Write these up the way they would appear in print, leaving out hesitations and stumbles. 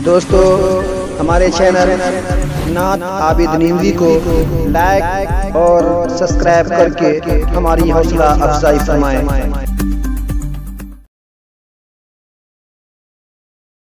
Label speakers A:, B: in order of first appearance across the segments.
A: دوستو ہمارے چینل نعت عابد نیندوی کو لائک اور سبسکرائب کر کے ہماری حوصلہ افزائی فرمائیں۔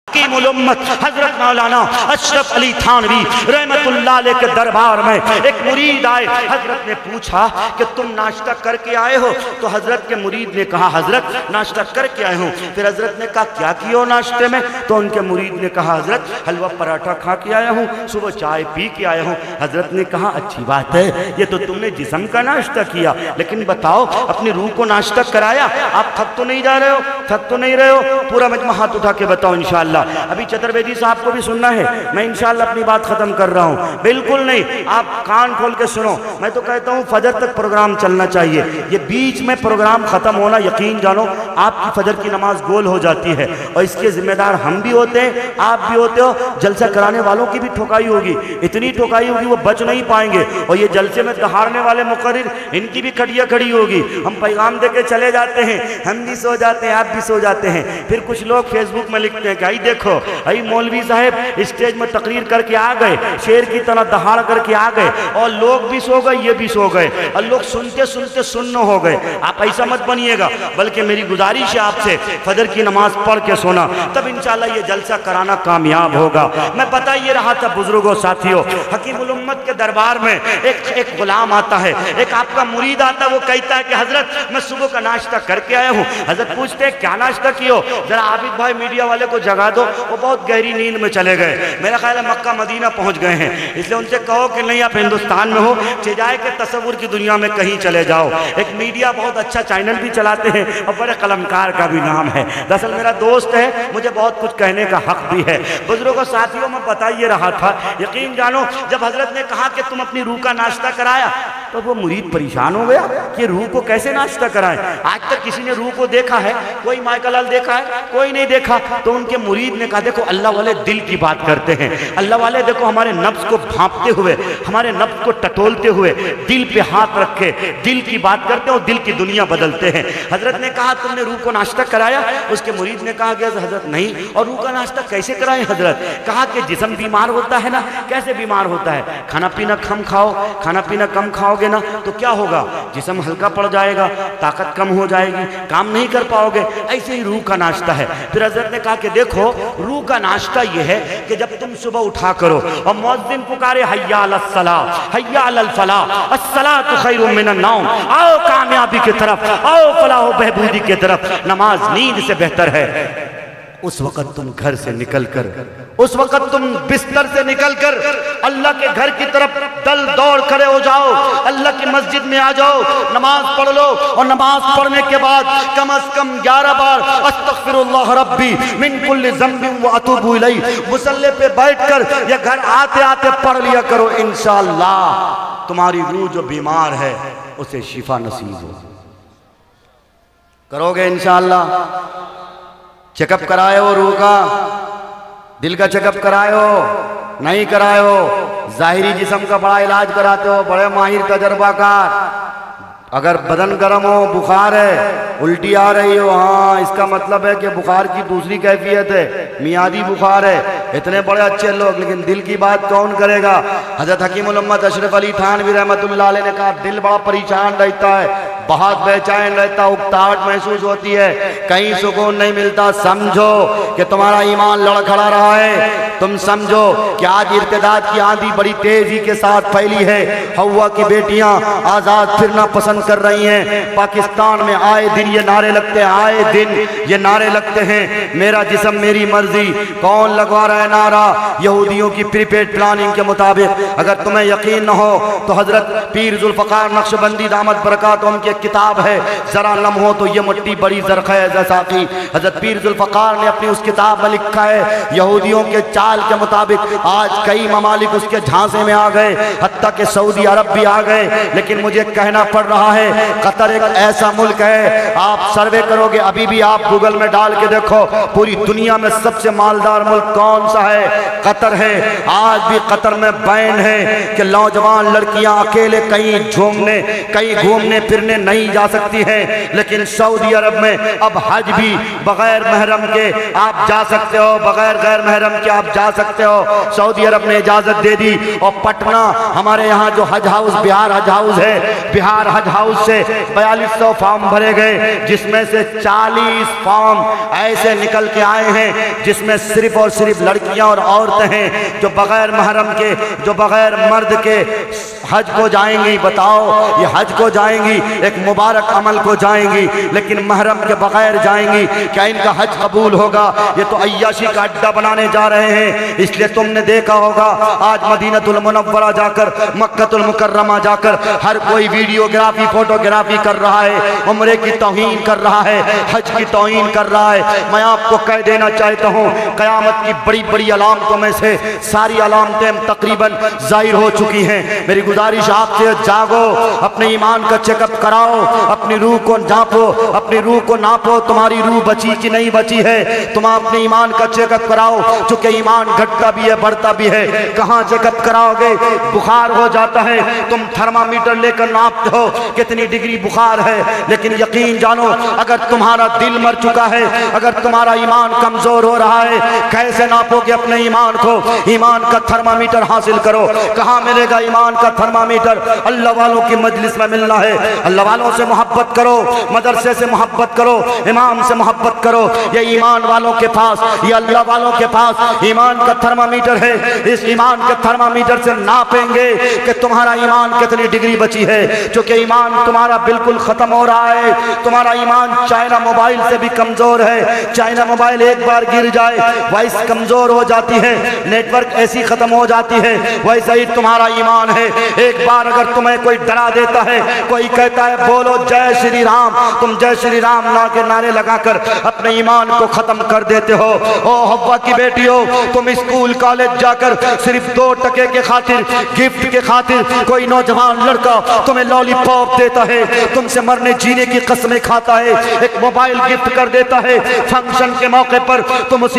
B: حکیم الامت حضرت مولانا اشرف علی تھانوی رحمت اللہ علیہ کے دربار میں ایک مرید آئے۔ حضرت نے پوچھا کہ تم ناشتہ کر کے آئے ہو؟ تو حضرت کے مرید نے کہا حضرت ناشتہ کر کے آئے ہوں۔ پھر حضرت نے کہا کیا کیا ناشتے میں؟ تو ان کے مرید نے کہا حضرت حلوہ پراٹھا کھا کے آیا ہوں، صبح چائے پی کے آیا ہوں۔ حضرت نے کہا اچھی بات ہے، یہ تو تم نے جسم کا ناشتہ کیا، لیکن بتاؤ اپنی روح کو ناشتہ کرایا؟ آپ تھک تو نہیں جا رہے ہو؟ تھک تو نہیں رہے ہو؟ پورا مجمع ہاتھ اٹھا کے بتاؤ انشاءاللہ۔ ابھی چترویدی صاحب کو بھی سننا ہے، میں انشاءاللہ اپنی بات ختم کر رہا ہوں، بالکل نہیں، آپ کان کھول کے سنو۔ میں تو کہتا ہوں فجر تک پروگرام چلنا چاہیے، یہ بیچ میں پروگرام ختم ہونا یقین جانو آپ کی فجر کی نماز گول ہو جاتی ہے، اور اس کے ذمہ دار ہم بھی ہوتے ہیں، آپ بھی ہوتے ہو۔ جلسہ کرانے والوں کی بھی ٹھوکائی ہوگی، اتنی ٹھوکائی ہوگی وہ بچ نہیں پائیں گے، اور یہ جلسے میں دہاڑنے والے مقرر ان کی بھی کھڑیاں کھڑی ہوگی۔ ہم پیغام دے کے چلے جاتے ہیں، ہم بھی سو جاتے ہیں، آپ بھی سو جاتے ہیں، پھر کچھ لوگ فیس بک میں لکھتے ہیں کہ آئی دیکھو ای مولوی صاحب اسٹیج میں تقریر کر کے آ گئے، شیر کی طرح دہاڑ کر کے آ گئے، اور لوگ بھی سو گئے، یہ بھی سو گئے، اور لوگ سنتے سنتے سننا ہو گئے۔ آپ ایسا مت بنیے گا، بلکہ میری گزارش ہے آپ سے فجر کی نماز پڑھ کے سونا، تب انشاءاللہ یہ جلسہ کرانا کامیاب ہوگا۔ میں بتا یہ رہا تھا بزرگوں ساتھیوں، حکیم الامت کے دربار میں ایک غلام آتا ہے، ایک آپ کا مرید آتا ہے، وہ کہتا ہے کہ حضرت میں صبح کا ناشتہ کر کے آیا ہوں۔ حضرت پوچھتے ہیں کیا ناشتہ کیو؟ ذرا عابد بھائی میڈیا والے کو جگا دو، وہ بہت گہری نیند میں چلے گئے، میرا خیال ہے مکہ مدینہ پہنچ گئے ہیں، اس لئے ان سے کہو کہ نہیں آپ ہندوستان میں ہو، چجائے کے تصور کی دنیا میں کہیں چلے جاؤ۔ ایک میڈیا بہت اچھا چینل بھی چلاتے ہیں، اور بڑے قلمکار کا بھی نام ہے، دراصل میرا دوست ہے، مجھے بہت کچھ کہنے کا حق بھی ہے۔ بزرگوں ساتھیوں میں بتائیے رہا تھا، یقین جانو جب حضرت نے کہا کہ تم اپنی روح کا ناشتہ کرایا تو وہ مرید پریشان ہو گیا کہ روح کو کیسے ناشتہ کرائیں؟ آج تک کسی نے روح کو دیکھا ہے؟ کوئی مائیکل ال دیکھا ہے؟ کوئی نہیں دیکھا۔ تو ان کے مرید نے کہا دیکھو اللہ والے دل کی بات کرتے ہیں، اللہ والے دیکھو ہمارے نفس کو بھانپتے ہوئے، ہمارے نفس کو ٹٹولتے ہوئے دل پہ ہاتھ رکھے دل کی بات کرتے ہیں اور دل کی دنیا بدلتے ہیں۔ حضرت نے کہا تم نے روح کو ناشتہ کرایا؟ اس کے مرید نے کہا کہ حضرت نہیں۔ اور روح کا ناشتہ کیسے کرائیں حضرت؟ کہا کہ جسم بیمار ہوتا ہے نا، کیسے بیمار ہوتا ہے؟ کھانا پینا کم کھاؤ، کھانا پینا کم کھاؤ گے نا تو کیا ہوگا؟ جسم ہلکا پڑ جائے گا، طاقت کم ہو جائے گی، کام نہیں کر پاؤ گے۔ ایسے ہی روح کا ناشتہ ہے۔ پھر حضرت نے کہا کہ دیکھو روح کا ناشتہ یہ ہے کہ جب تم صبح اٹھا کرو اور مؤذن پکارے حی علی الصلاۃ حی علی الفلاح الصلاۃ خیر من النوم، آؤ کامیابی کی طرف، آؤ فلاح و بہبودی کی طرف، نماز نیند سے بہتر ہے۔ اس وقت تم گھر سے نکل کر، اس وقت تم بستر سے نکل کر اللہ کے گھر کی طرف دل دوڑ کھڑے ہو جاؤ، اللہ کی مسجد میں آ جاؤ، نماز پڑھ لو، اور نماز پڑھنے کے بعد کم از کم 11 بار استغفر اللہ ربی من کل ذنب واتوب الیہ مصلی پہ بیٹھ کر یا گھر آتے آتے پڑھ لیا کرو، انشاءاللہ تمہاری روح جو بیمار ہے اسے شفا نصیب ہو۔ کرو گے انشاءاللہ؟ چیک اپ کرائے ہو روح کا؟ دل کا چیک اپ کرائے ہو؟ نہیں کرائے ہو؟ ظاہری جسم کا بڑا علاج کراتے ہو، بڑے ماہر تجربہ کار۔ اگر بدن گرم ہو، بخار ہے، الٹی آ رہی ہو، ہاں اس کا مطلب ہے کہ بخار کی دوسری کیفیت ہے، میادی بخار ہے۔ اتنے بڑے اچھے لوگ، لیکن دل کی بات کون کرے گا؟ حضرت حکیم الامت اشرف علی تھانوی رحمت اللہ علیہ نے کہا دل بڑا پریشان رہتا ہے، بہت بے چین رہتا، اکتاہٹ محسوس ہوتی ہے، کہیں سکون نہیں ملتا۔ سمجھو کہ تمہارا ایمان لڑکھڑا رہا ہے، تم سمجھو کہ آج ارتداد کی آندھی بڑی تیزی کے ساتھ پھیلی ہے، ہوا کی بیٹیاں آزاد پھرنا پسند کر رہی ہیں۔ پاکستان میں آئے دن یہ نعرے لگتے ہیں، آئے دن یہ نعرے لگتے ہیں، میرا جسم میری مرضی۔ کون لگوا رہا ہے نعرہ؟ یہودیوں کی پریپیڈ پلاننگ کے مطابق۔ اگر تمہیں یقین نہ ہو تو حضرت پیر ذوالفقار نقشبندی دامت برکاتہم کی ایک کتاب ہے، ذرا لمحو تو یہ مٹی بڑی زرخیز ہے ساقی۔ حضرت پیر ذوالفقار نے اپنی اس کتاب میں لکھا ہے یہودیوں کے چال کے مطابق آج کئی ممالک اس کے جھانسے میں آ گئے، حتیٰ کہ سعودی عرب بھی آ گئے۔ لیکن مجھے کہنا پڑ رہا ہے قطر ایک ایسا ملک ہے، آپ سروے کرو گے ابھی بھی، آپ گوگل میں ڈال کے دیکھو پوری دنیا میں سب سے مالدار ملک کون سا ہے؟ قطر ہے۔ آج بھی قطر میں بین ہے کہ نوجوان لڑکیاں اکیلے کہیں گھومنے پھرنے نہیں جا سکتی ہیں، لیکن سعودی عرب میں اب حج بھی بغیر محرم کے آپ جا سکتے ہو، بغیر غیر محرم کے آپ جا سکتے ہو، سعودی عرب نے اجازت دے دی۔ اور پٹنہ ہمارے یہاں جو حج ہاؤس بہار حج ہاؤس ہے، بہار حج ہاؤس سے 4200 فارم بھرے گئے، جس میں سے 40 فارم ایسے نکل کے آئے ہیں جس میں صرف اور صرف لڑکیاں اور عورتیں ہیں جو بغیر محرم کے، جو بغیر مرد کے حج کو جائیں گی۔ بتاؤ، یہ حج کو جائیں گی، ایک مبارک عمل کو جائیں گی، لیکن محرم کے بغیر جائیں گی، کیا ان کا حج قبول ہوگا؟ یہ تو عیاشی کا اڈا بنانے جا رہے ہیں۔ اس لیے تم نے دیکھا ہوگا آج مدینہ المنورہ جا کر، مکہ المکرمہ جا کر ہر کوئی ویڈیوگرافی فوٹوگرافی کر رہا ہے، عمرے کی توہین کر رہا ہے، حج کی توہین کر رہا ہے۔ میں آپ کو کہہ دینا چاہتا ہوں، قیامت کی بڑی بڑی علامتوں میں سے ساری علامتیں تقریباً ظاہر ہو چکی ہیں۔ میری گزارش آپ سے، جاگو، اپنے ایمان کا چیک اپ کراؤ، اپنی روح کو ناپو، اپنی روح کو ناپو، تمہاری روح بچی کی نہیں بچی ہے۔ تم اپنے ایمان کا چیک اپ کراؤ، چونکہ ایمان گھٹتا بھی ہے بڑھتا بھی ہے۔ کہاں چیک اپ کراؤ گے؟ بخار ہو جاتا ہے، تم تھرمامیٹر لے کر ناپتے ہو کتنی ڈگری بخار ہے، لیکن یقین جانو اگر تمہارا دل مر چکا ہے، اگر تمہارا ایمان کمزور ہو رہا ہے، کیسے ناپو گے اپنے ایمان کو؟ ایمان کا تھرمامیٹر حاصل کرو۔ کہاں ملے گا ایمان کا تھرمامیٹر؟ اللہ والوں کی مجلس میں ملنا ہے۔ اللہ والوں سے محبت کرو، مدرسے سے محبت کرو، امام سے محبت کرو۔ یہ ایمان والوں کے پاس، یہ اللہ والوں کے پاس ایمان کا تھرمامیٹر ہے۔ اس ایمان کے تھرمامیٹر سے ناپیں گے کہ تمہارا ایمان کتنی ڈگری بچی ہے۔ چونکہ ایمان تمہارا بالکل ختم ہو رہا ہے، تمہارا ایمان چائنا موبائل سے بھی کمزور ہے۔ چائنا موبائل ایک بار گر جائے وائس کمزور ہو جاتی ہے، نیٹ ورک ایسی ختم ہو جاتی ہے، ویسا ہی تمہارا ایمان ہے۔ ایک بار اگر تمہیں کوئی ڈرا دیتا ہے، کوئی کہتا ہے بولو جے شری رام، تم جے شری رام نا کے نعرے لگا کر اپنے ایمان کو ختم کر دیتے ہو۔ او حوا کی بیٹیوں، تم اسکول کالج جا کر صرف 2 ٹکے کے خاطر، گفٹ کے خاطر کوئی نوجوان لڑکا تمہیں لالی پاپ دیتا ہے، تم سے مرنے جینے کی قسمیں کھاتا ہے، ایک موبائل گفٹ کر دیتا ہے فنکشن کے موقع پر، تم اس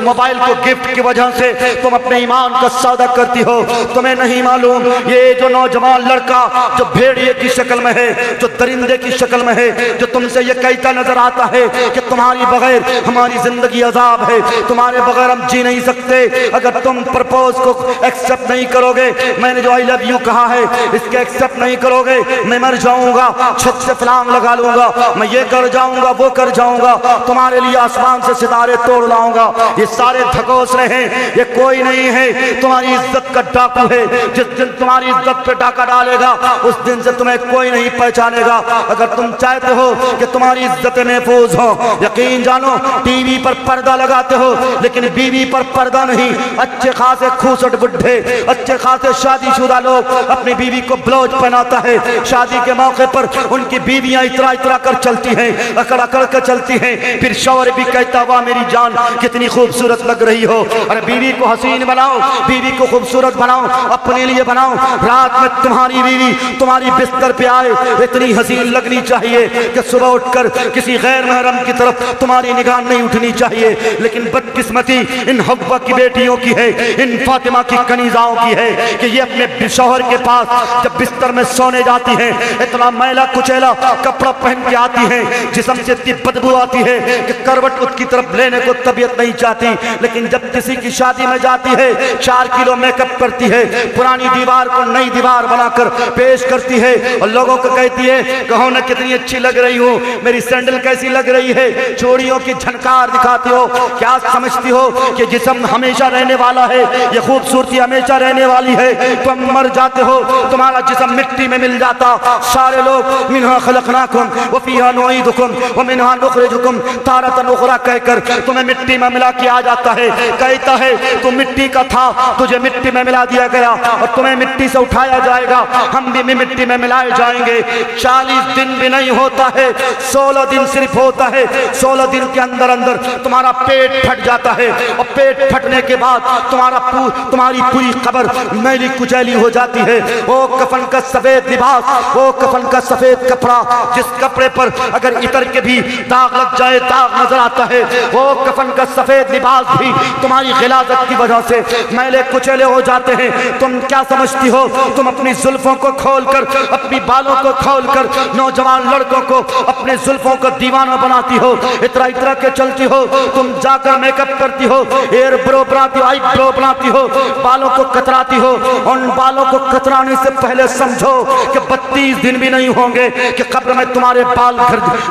B: موبائل کو گفٹ کی وجہ سے تم اپنے ایمان کا سودا کرتی ہو۔ تمہیں نہیں معلوم یہ جو نوجوان لڑکا جو بھیڑیے کی شکل میں ہے، جو درندے کی شکل میں ہے، جو تم سے یہ کہتا نظر آتا ہے کہ تمہاری بغیر ہماری زندگی عذاب ہے، تمہارے بغیر ہم جی نہیں سکتے، اگر تم پرپوز کو ایکسپٹ نہیں کرو گے، میں نے جو I love you کہا ہے اس کے ایکسپٹ نہیں کرو گے، میں مر جاؤں گا، چھت سے فلانگ لگا لوں گا، میں یہ کر جاؤں گا، وہ کر جاؤں گا، تمہارے لیے آسمان سے ستارے توڑ لاؤں گا۔ یہ سارے دھکوسلے ہیں، یہ کوئی نہیں ہے، تمہاری عزت کا ڈاکو ہے۔ جس دن تمہاری عزت پہ ڈاکہ ڈالے گا اس دن سے تمہیں کوئی نہیں پہچانے گا۔ اگر تم چاہتے ہو کہ تمہاری عزت محفوظ ہو، یقین جانو ٹی وی پر پردہ لگاتے ہو لیکن بیوی پر پردہ نہیں۔ اچھے خاصے کھوسٹ بڈھے، اچھے خاصے شادی شدہ لوگ اپنی بیوی کو بلوچ پہناتا ہے، شادی کے موقع پر ان کی بیویاں اترا اترا کر چلتی ہیں، اکڑ اکڑ کر چلتی ہیں، پھر شوہر بھی کہتا واہ میری جان کتنی خوبصورت لگ رہی ہو۔ اور بیوی کو حسین بناؤ، بیوی کو خوبصورت بناؤ، اپنے لیے بناؤ۔ رات میں تمہاری بیوی تمہاری بستر پہ آئے اتنی حسین لگنی چاہیے کہ صبح اٹھ کر کسی غیر محرم کی طرف تمہاری نگاہ نہیں اٹھنی چاہیے۔ لیکن بدقسمتی ان حوا کی بیٹیوں کی ہے، ان فاطمہ کی کنیزاؤں کی ہے کہ یہ اپنے شوہر کے پاس جب بستر میں سونے جاتی ہیں اتنا میلا کچیلا کپڑا پہن کے آتی ہیں، جسم سے اتنی بدبو آتی ہے کہ کروٹ اس کی طرف لینے کو طبیعت نہیں چاہتی۔ لیکن جب کسی کی شادی میں جاتی ہے 4 کلو میک اپ کرتی ہے، پرانی دیوار کو نئی دیوار بنا کر پیش کرتی ہے اور لوگوں کو کہتی ہے کہو نہ کتنی اچھی لگ رہی ہوں، میری سینڈل کیسی لگ رہی ہے، چوڑیوں کی جھنکار دکھاتی ہو۔ کیا سمجھتی ہو کہ جسم ہمیشہ رہنے والا ہے، یہ خوبصورتی ہمیشہ رہنے والی ہے؟ تم مر جاتے ہو تمہارا جسم مٹی میں مل جاتا۔ سارے لوگ منہا خلقناکم وفیہا نعیدکم ومنہا نخرجکم تارۃ اخری کہہ کر تمہیں مٹی میں ملا کے آ جاتا ہے، کہتا ہے تو مٹی کا تھا، تجھے مٹی میں ملا دیا گیا اور تمہیں مٹی سے اٹھایا جائے گا، ہم بھی مٹی میں ملائے جائیں گے۔ 40 دن بھی نہیں ہوتا ہے، 16 دن صرف ہوتا ہے۔ 16 دن کے اندر اندر تمہارا پیٹ پھٹ جاتا ہے اور پیٹ پھٹنے کے بعد تمہاری پوری قبر میلی کچیلی ہو جاتی ہے۔ وہ کفن کا سفید لباس، وہ کفن کا سفید کپڑا جس کپڑے پر اگر عطر کے بھی داغ لگ جائے داغ نظر آتا ہے، وہ کفن کا سفید لباس بھی تمہاری غلاظت کی وجہ سے میلے کچیلے ہو جاتے ہیں۔ تم کیا سمجھتی ہو تم اپنی زلفوں کو کھول کر اپنی بالوں کو کھول کر نوجوان لڑکوں کو اپنے زلفوں کو دیوانہ بناتی ہو اترا کے چلتی ہو تم جا کر میک اپ کرتی ہو ایئر برو بناتی ہو آئی برو بناتی ہو بالوں کو کتراتی ہو ان بالوں کو کترانے سے پہلے سمجھو کہ 32 دن بھی نہیں ہوں گے کہ قبر میں تمہارے بال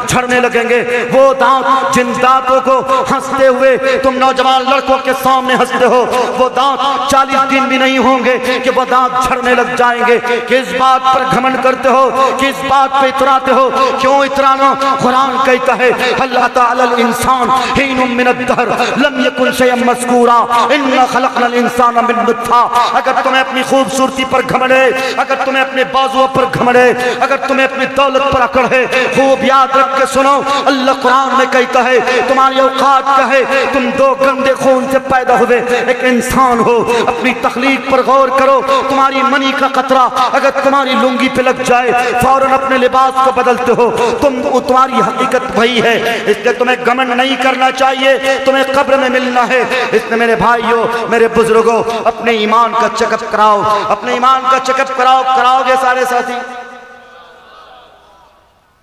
B: جھڑنے لگیں گے وہ دانت جن دانتوں کو ہنستے ہوئے تم نوجوان لڑکوں کے سامنے ہنستے ہو وہ دانت 40 دن بھی نہیں ہوں گے کہ وہ دانت جھڑنے لگ جائیں گے کہ اس بات پر گھمنڈ کرتے ہو کہ اس بات پہ اتراتے ہو کیوں اترانا قرآن کہتا ہے اللہ تعالی الانسان حین من الدہر لم یکن شیئا مذکورا انا خلقنا الانسان من نطفہ اگر تمہیں اپنی خوبصورتی پر گھمنڈ ہے اگر تمہیں اپنے بازوؤں پر گھمنڈ ہے اگر تمہیں اپنی دولت پر اکڑ ہے خوب یاد رکھ کے سنو اللہ قرآن میں کہتا ہے تمہاری اوقات کا ہے تم دو گندے خون سے پیدا ہوئے ایک انسان ہو اپنی تخلیق پر غور کرو تمہاری منی کا قطرہ اگر تمہاری لنگی پہ لگ جائے فوراً اپنے لباس کو بدلتے ہو تمہاری حقیقت وہی ہے اس لیے تمہیں گھمنڈ نہیں کرنا چاہیے تمہیں قبر میں ملنا ہے اس لیے میرے بھائیوں میرے بزرگوں اپنے ایمان کا چیک اپ کراؤ اپنے ایمان کا چیک اپ کراؤ گے سارے ساتھی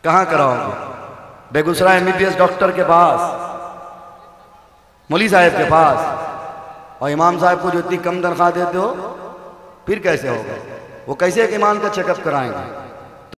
B: کہاں کراؤ گے بیگوسرائے MBBS ڈاکٹر کے پاس مولی صاحب کے پاس اور امام صاحب کو جو اتنی کم تنخواہ دیتے ہو پھر کیسے ہوگا وہ کیسے ایک ایمان کا چیک اپ کرائیں گے